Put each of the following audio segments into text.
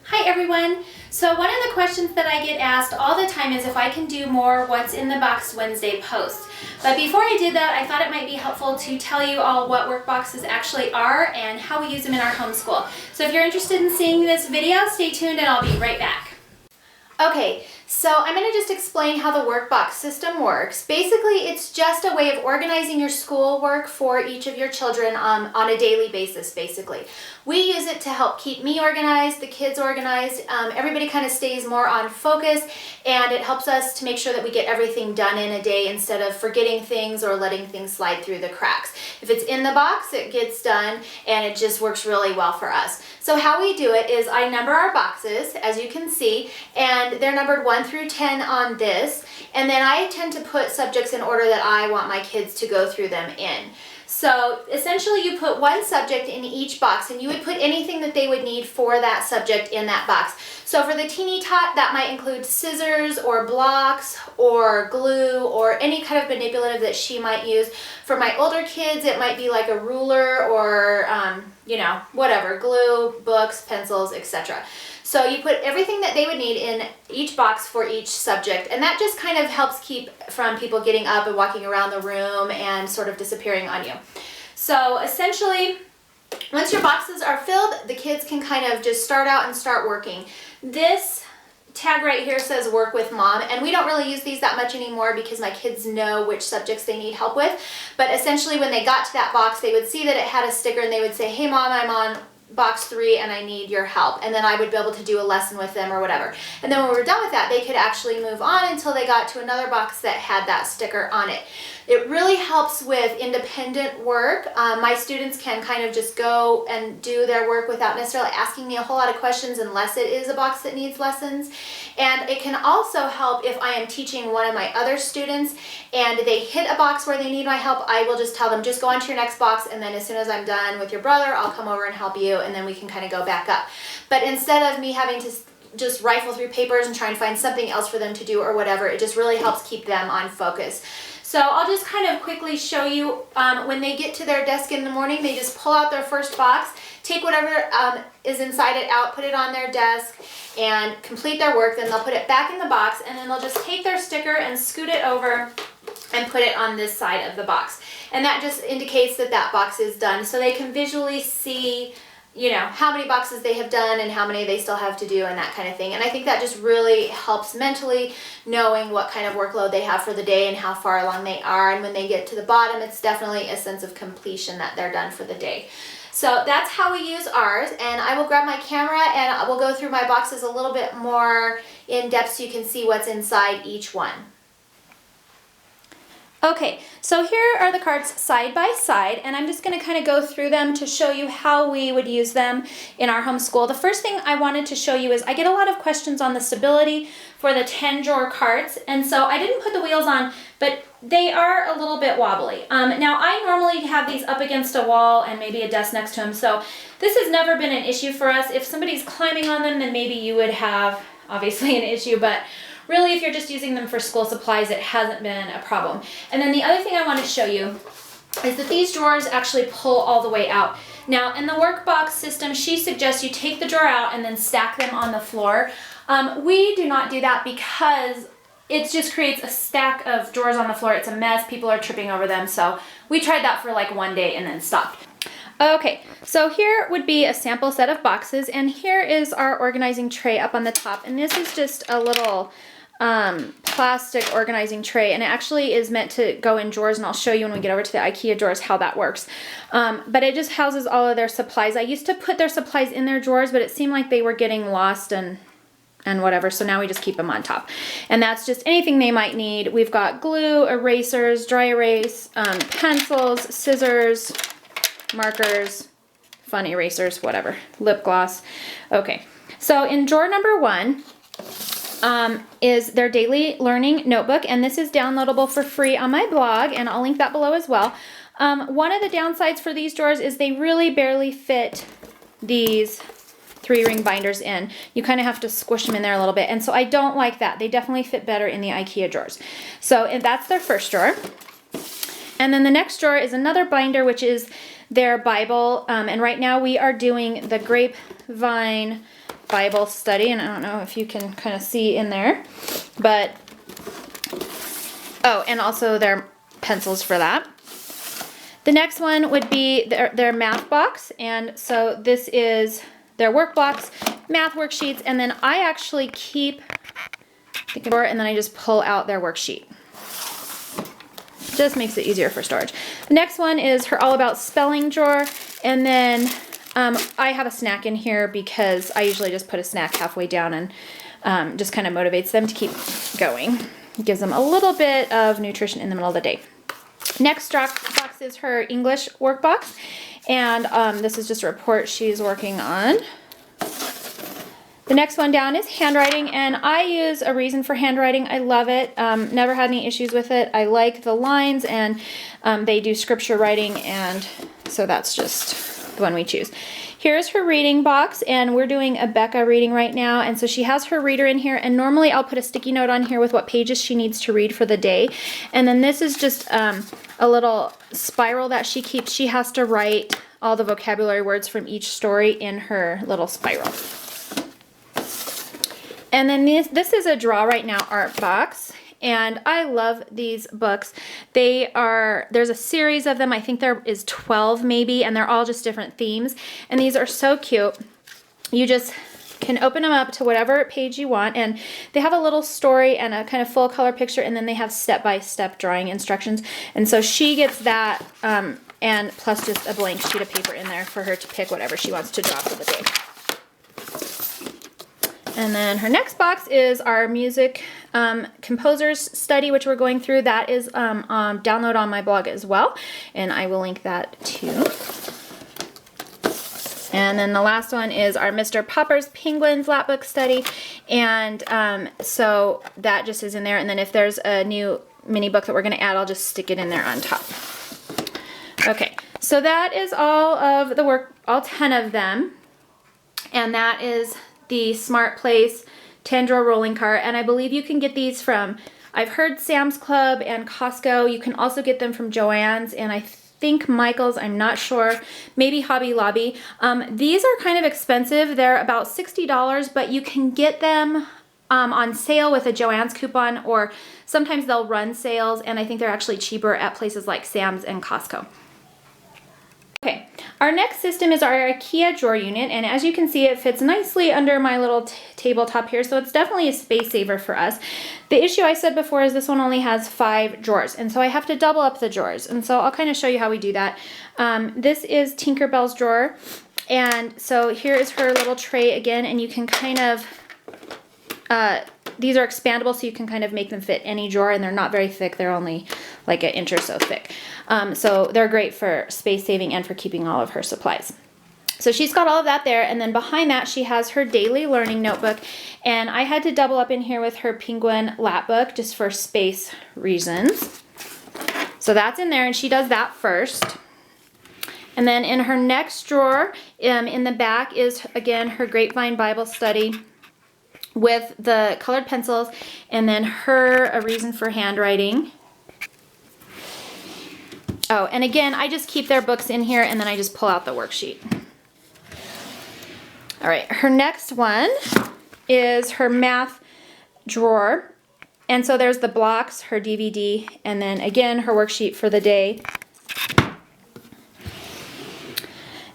Hi everyone! So one of the questions that I get asked all the time is if I can do more What's in the Box Wednesday posts. But before I did that, I thought it might be helpful to tell you all what workboxes actually are and how we use them in our homeschool. So if you're interested in seeing this video, stay tuned and I'll be right back. Okay, so I'm going to just explain how the Workbox system works. Basically, it's just a way of organizing your schoolwork for each of your children on a daily basis, basically. We use it to help keep me organized, the kids organized, everybody kind of stays more on focus, and it helps us to make sure that we get everything done in a day instead of forgetting things or letting things slide through the cracks. If it's in the box, it gets done, and it just works really well for us. So how we do it is I number our boxes, as you can see, and they're numbered 1 through 10 on this, and then I tend to put subjects in order that I want my kids to go through them in. So essentially you put one subject in each box, and you would put anything that they would need for that subject in that box. So for the teeny tot, that might include scissors or blocks or glue or any kind of manipulative that she might use. For my older kids, it might be like a ruler or, whatever, glue, books, pencils, etc. So you put everything that they would need in each box for each subject, and that just kind of helps keep from people getting up and walking around the room and sort of disappearing on you. So essentially, once your boxes are filled, the kids can kind of just start out and start working. This tag right here says work with mom, and we don't really use these that much anymore because my kids know which subjects they need help with. But essentially when they got to that box, they would see that it had a sticker and they would say, hey mom, I'm on box 3 and I need your help, and then I would be able to do a lesson with them or whatever. And then when we were done with that, they could actually move on until they got to another box that had that sticker on it. It really helps with independent work. My students can kind of just go and do their work without necessarily asking me a whole lot of questions unless it is a box that needs lessons. And it can also help if I am teaching one of my other students and they hit a box where they need my help. I will just tell them, just go on to your next box, and then as soon as I'm done with your brother, I'll come over and help you, and then we can kind of go back up. But instead of me having to just rifle through papers and try and find something else for them to do or whatever, it just really helps keep them on focus. So I'll just kind of quickly show you when they get to their desk in the morning, they just pull out their first box, take whatever is inside it out, put it on their desk, and complete their work. Then they'll put it back in the box, and then they'll just take their sticker and scoot it over and put it on this side of the box. And that just indicates that that box is done, so they can visually see how many boxes they have done and how many they still have to do and that kind of thing. And I think that just really helps mentally, knowing what kind of workload they have for the day and how far along they are. And when they get to the bottom, it's definitely a sense of completion that they're done for the day. So that's how we use ours, and I will grab my camera and I will go through my boxes a little bit more in depth so you can see what's inside each one. Okay, so here are the cards side by side, and I'm just going to kind of go through them to show you how we would use them in our homeschool. The first thing I wanted to show you is I get a lot of questions on the stability for the 10 drawer cards, and so I didn't put the wheels on, but they are a little bit wobbly. Now I normally have these up against a wall and maybe a desk next to them, so this has never been an issue for us. If somebody's climbing on them, then maybe you would have obviously an issue, but really, if you're just using them for school supplies, it hasn't been a problem. And then the other thing I want to show you is that these drawers actually pull all the way out. Now, in the Workbox system, she suggests you take the drawer out and then stack them on the floor. We do not do that because it just creates a stack of drawers on the floor. It's a mess. People are tripping over them. So we tried that for like one day and then stopped. Okay, so here would be a sample set of boxes, and here is our organizing tray up on the top, and this is just a little plastic organizing tray, and it actually is meant to go in drawers, and I'll show you when we get over to the IKEA drawers how that works. But it just houses all of their supplies. I used to put their supplies in their drawers, but it seemed like they were getting lost and whatever, so now we just keep them on top. And that's just anything they might need. We've got glue, erasers, dry erase, pencils, scissors, markers, fun erasers, whatever, lip gloss. Okay, so in drawer number 1 is their daily learning notebook, and this is downloadable for free on my blog, and I'll link that below as well. One of the downsides for these drawers is they really barely fit these 3-ring binders in. You kind of have to squish them in there a little bit, and so I don't like that. They definitely fit better in the IKEA drawers. So and that's their first drawer. And then the next drawer is another binder, which is their Bible, and right now we are doing the Grapevine Bible study, and I don't know if you can kind of see in there, but, oh, and also their pencils for that. The next one would be their math box, and so this is their workbox, math worksheets, and then I actually keep the drawer and then I just pull out their worksheet. Just makes it easier for storage. The next one is her All About Spelling drawer, and then I have a snack in here because I usually just put a snack halfway down and just kind of motivates them to keep going. It gives them a little bit of nutrition in the middle of the day. Next box is her English workbox, and this is just a report she's working on. The next one down is handwriting, and I use a Reason for handwriting. I love it. Never had any issues with it. I like the lines, and they do scripture writing, and so that's just the one we choose. Here's her reading box, and we're doing a Becca reading right now, and so she has her reader in here, and normally I'll put a sticky note on here with what pages she needs to read for the day, and then this is just a little spiral that she keeps. She has to write all the vocabulary words from each story in her little spiral. And then this is a Draw Right Now art box, and I love these books. There's a series of them. I think there is 12 maybe, and they're all just different themes. And these are so cute. You just can open them up to whatever page you want, and they have a little story and a kind of full color picture, and then they have step-by-step drawing instructions. And so she gets that, and plus just a blank sheet of paper in there for her to pick whatever she wants to draw for the day. And then her next box is our music composers study, which we're going through. That is download on my blog as well, and I will link that too. And then the last one is our Mr. Popper's Penguins Lapbook study, and so that just is in there. And then if there's a new mini book that we're going to add, I'll just stick it in there on top. Okay, so that is all of the work, all 10 of them, and that is the Smart Place 10-drawer rolling cart, and I believe you can get these from, I've heard Sam's Club and Costco. You can also get them from Joann's, and I think Michael's, I'm not sure, maybe Hobby Lobby. These are kind of expensive. They're about $60, but you can get them on sale with a Joann's coupon, or sometimes they'll run sales, and I think they're actually cheaper at places like Sam's and Costco. Okay, our next system is our IKEA drawer unit, and as you can see, it fits nicely under my little tabletop here, so it's definitely a space saver for us. The issue I said before is this one only has 5 drawers, and so I have to double up the drawers, and so I'll kind of show you how we do that. This is Tinkerbell's drawer, and so here is her little tray again, and you can kind of, these are expandable, so you can kind of make them fit any drawer, and they're not very thick. They're only like 1 inch or so thick. So they're great for space saving and for keeping all of her supplies. So she's got all of that there, and then behind that she has her daily learning notebook, and I had to double up in here with her Penguin lap book just for space reasons. So that's in there, and she does that first. And then in her next drawer, in the back is again her Grapevine Bible study with the colored pencils, and then her A Reason for Handwriting. Oh, and again, I just keep their books in here, and then I just pull out the worksheet. All right, her next one is her math drawer. And so there's the blocks, her DVD, and then again, her worksheet for the day.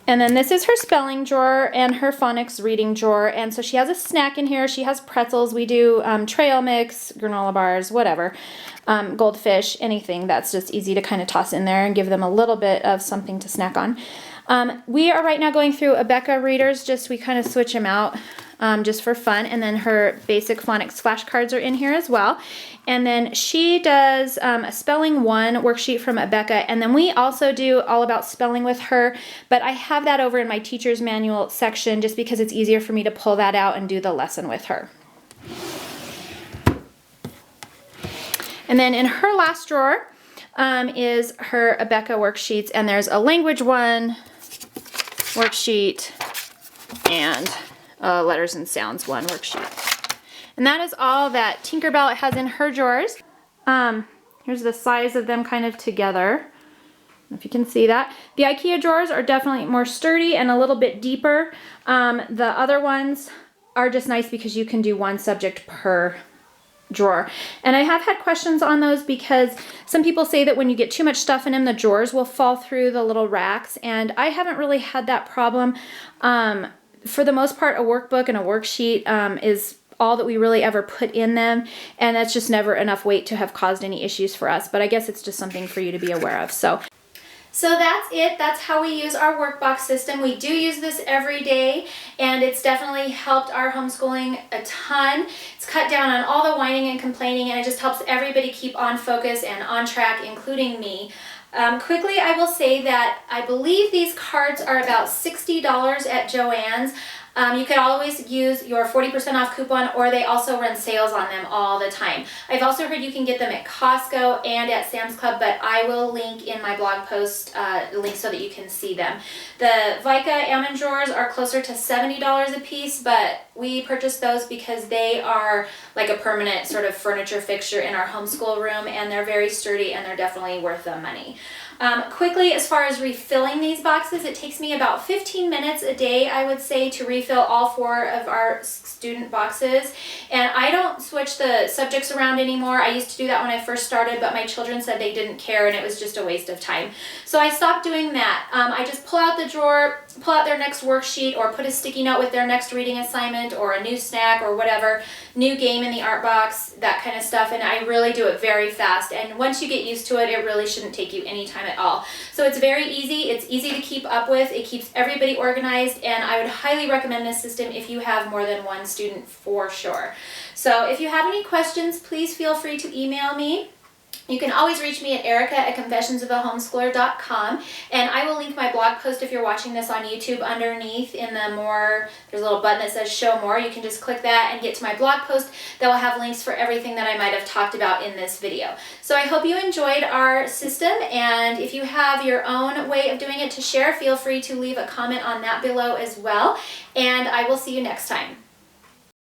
And then this is her spelling drawer and her phonics reading drawer. And so she has a snack in here. She has pretzels. We do trail mix, granola bars, whatever. Goldfish, anything that's just easy to kind of toss in there and give them a little bit of something to snack on. We are right now going through a Becca readers, we kind of switch them out just for fun. And then her basic phonics flashcards are in here as well. And then she does a Spelling 1 worksheet from Becca, and then we also do All About Spelling with her, but I have that over in my teacher's manual section just because it's easier for me to pull that out and do the lesson with her. And then in her last drawer is her Becca worksheets, and there's a language 1 worksheet and a letters and sounds 1 worksheet. And that is all that Tinkerbell has in her drawers. Here's the size of them kind of together. I don't know if you can see that. The IKEA drawers are definitely more sturdy and a little bit deeper. The other ones are just nice because you can do one subject per drawer. And I have had questions on those because some people say that when you get too much stuff in them, the drawers will fall through the little racks, and I haven't really had that problem. For the most part, a workbook and a worksheet is all that we really ever put in them, and that's just never enough weight to have caused any issues for us, but I guess it's just something for you to be aware of. So that's it. That's how we use our Workbox system. We do use this every day, and it's definitely helped our homeschooling a ton. It's cut down on all the whining and complaining, and it just helps everybody keep on focus and on track, including me. Quickly, I will say that I believe these cards are about $60 at Joann's. You could always use your 40% off coupon, or they also run sales on them all the time. I've also heard you can get them at Costco and at Sam's Club, but I will link in my blog post link so that you can see them. The Vika almond drawers are closer to $70 a piece, but we purchased those because they are like a permanent sort of furniture fixture in our homeschool room, and they're very sturdy and they're definitely worth the money. Quickly, as far as refilling these boxes, it takes me about 15 minutes a day, I would say, to refill all 4 of our student boxes. And I don't switch the subjects around anymore. I used to do that when I first started, but my children said they didn't care and it was just a waste of time. So I stopped doing that. I just pull out the drawer, pull out their next worksheet, or put a sticky note with their next reading assignment or a new snack or whatever, new game in the art box, that kind of stuff. And I really do it very fast. And once you get used to it, it really shouldn't take you any time at all. So it's very easy. It's easy to keep up with. It keeps everybody organized, and I would highly recommend this system if you have more than one student for sure. So if you have any questions, please feel free to email me. You can always reach me at erica@confessionsofahomeschooler.com, and I will link my blog post if you're watching this on YouTube underneath in the more, there's a little button that says show more. You can just click that and get to my blog post that will have links for everything that I might have talked about in this video. So I hope you enjoyed our system, and if you have your own way of doing it to share, feel free to leave a comment on that below as well, and I will see you next time.